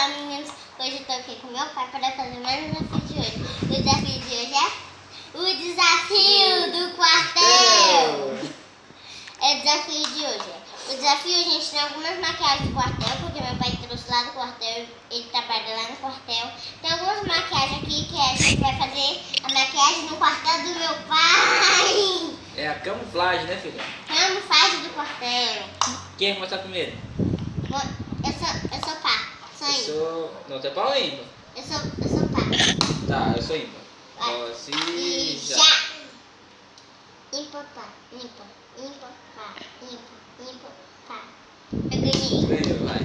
Fala, meninos, hoje eu tô aqui com meu pai para fazer mais um desafio de hoje. O desafio de hoje é o desafio do quartel. É o desafio de hoje. O desafio, a gente tem algumas maquiagens do quartel, porque meu pai trouxe lá do quartel, ele trabalha lá no quartel. Tem algumas maquiagens aqui que a gente vai fazer a maquiagem no quartel do meu pai. É a camuflagem, né, filha? Camuflagem do quartel. Quem vai começar primeiro? Eu sou pá. Sou ímpar. Não, você é pau ou ímpar? Eu sou pá. Tá, eu sou ímpar. Vai. Se E já. já. Ímpar, pá. Ímpar, ímpar, pá. Ímpar, ímpar, pá. Eu ganhei. Ganhou, vai.